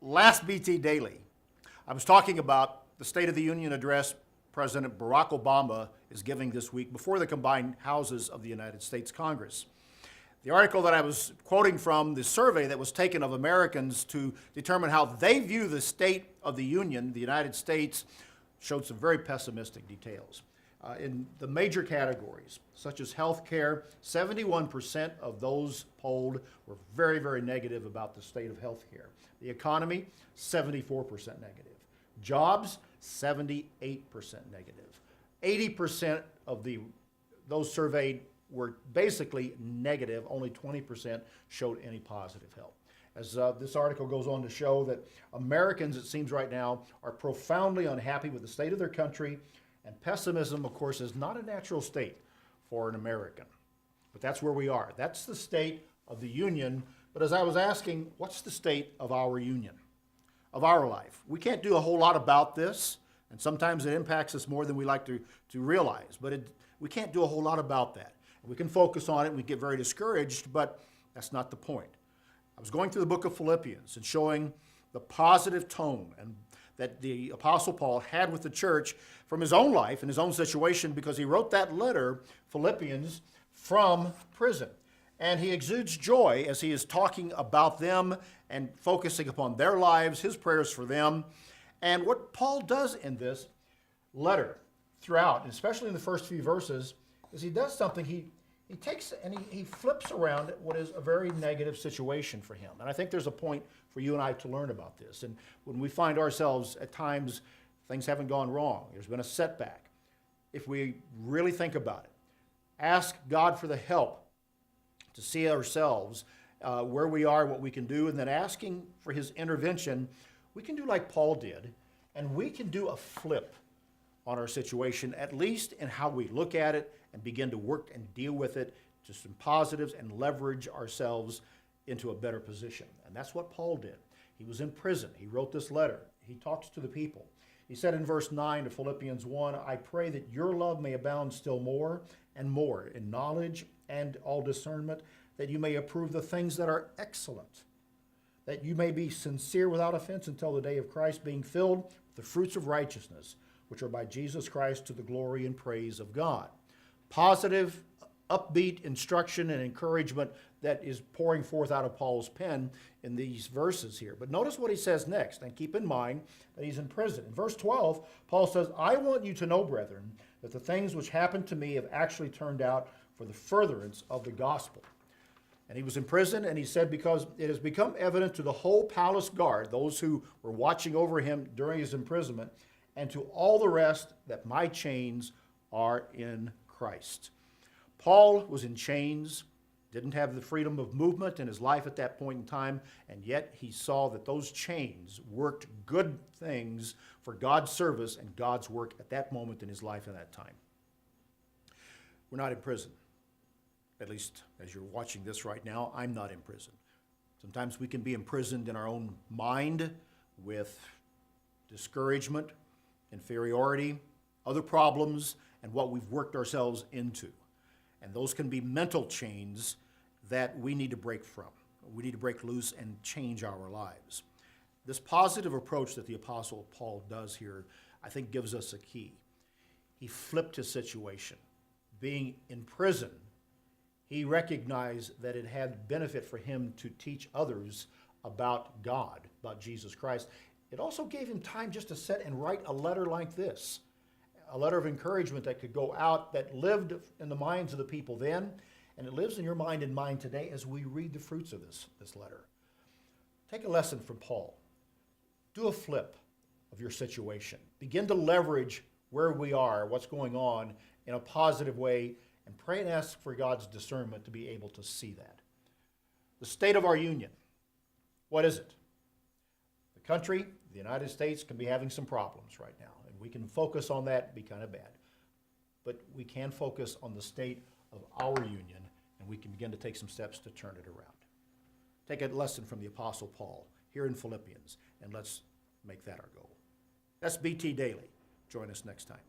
last BT Daily, I was talking about the State of the Union address President Barack Obama is giving this week before the combined houses of the United States Congress. The article that I was quoting from, the survey that was taken of Americans to determine how they view the State of the Union, the United States, showed some very pessimistic details. In the major categories, such as health care, 71% of those polled were very, very negative about the state of health care. The economy, 74% negative. Jobs, 78% negative. 80% of those surveyed were basically negative. Only 20% showed any positive help. As this article goes on to show that Americans, it seems right now, are profoundly unhappy with the state of their country. And pessimism, of course, is not a natural state for an American. But that's where we are. That's the state of the Union. But as I was asking, what's the state of our Union, of our life? We can't do a whole lot about this, and sometimes it impacts us more than we like to realize. But we can't do a whole lot about that. We can focus on it, and we get very discouraged, but that's not the point. I was going through the book of Philippians and showing the positive tone and that the Apostle Paul had with the church from his own life and his own situation, because he wrote that letter, Philippians, from prison. And he exudes joy as he is talking about them and focusing upon their lives, his prayers for them. And what Paul does in this letter throughout, especially in the first few verses, is he does something. He takes and he flips around what is a very negative situation for him. And I think there's a point for you and I to learn about this. And when we find ourselves at times, things haven't gone wrong, there's been a setback, if we really think about it, ask God for the help to see ourselves where we are, what we can do, and then asking for his intervention, we can do like Paul did, and we can do a flip on our situation, at least in how we look at it and begin to work and deal with it to some positives and leverage ourselves into a better position. And that's what Paul did. He was in prison. He wrote this letter. He talks to the people. He said in verse 9 of Philippians 1, I pray that your love may abound still more and more in knowledge and all discernment, that you may approve the things that are excellent, that you may be sincere without offense until the day of Christ, being filled with the fruits of righteousness, which are by Jesus Christ to the glory and praise of God. Positive, upbeat instruction and encouragement that is pouring forth out of Paul's pen in these verses here. But notice what he says next, and keep in mind that he's in prison. In verse 12, Paul says, I want you to know, brethren, that the things which happened to me have actually turned out for the furtherance of the gospel. And he was in prison, and he said, because it has become evident to the whole palace guard, those who were watching over him during his imprisonment, and to all the rest, that my chains are in Christ. Paul was in chains, didn't have the freedom of movement in his life at that point in time, and yet he saw that those chains worked good things for God's service and God's work at that moment in his life at that time. We're not in prison. At least as you're watching this right now, I'm not in prison. Sometimes we can be imprisoned in our own mind with discouragement, inferiority, other problems, and what we've worked ourselves into. And those can be mental chains that we need to break from. We need to break loose and change our lives. This positive approach that the Apostle Paul does here, I think, gives us a key. He flipped his situation. Being in prison, he recognized that it had benefit for him to teach others about God, about Jesus Christ. It also gave him time just to sit and write a letter like this, a letter of encouragement that could go out, that lived in the minds of the people then, and it lives in your mind and mine today as we read the fruits of this letter. Take a lesson from Paul. Do a flip of your situation. Begin to leverage where we are, what's going on, in a positive way, and pray and ask for God's discernment to be able to see that. The state of our union, what is it? The country, the United States, can be having some problems right now, and we can focus on that and be kind of bad. But we can focus on the state of our union, and we can begin to take some steps to turn it around. Take a lesson from the Apostle Paul here in Philippians, and let's make that our goal. That's BT Daily. Join us next time.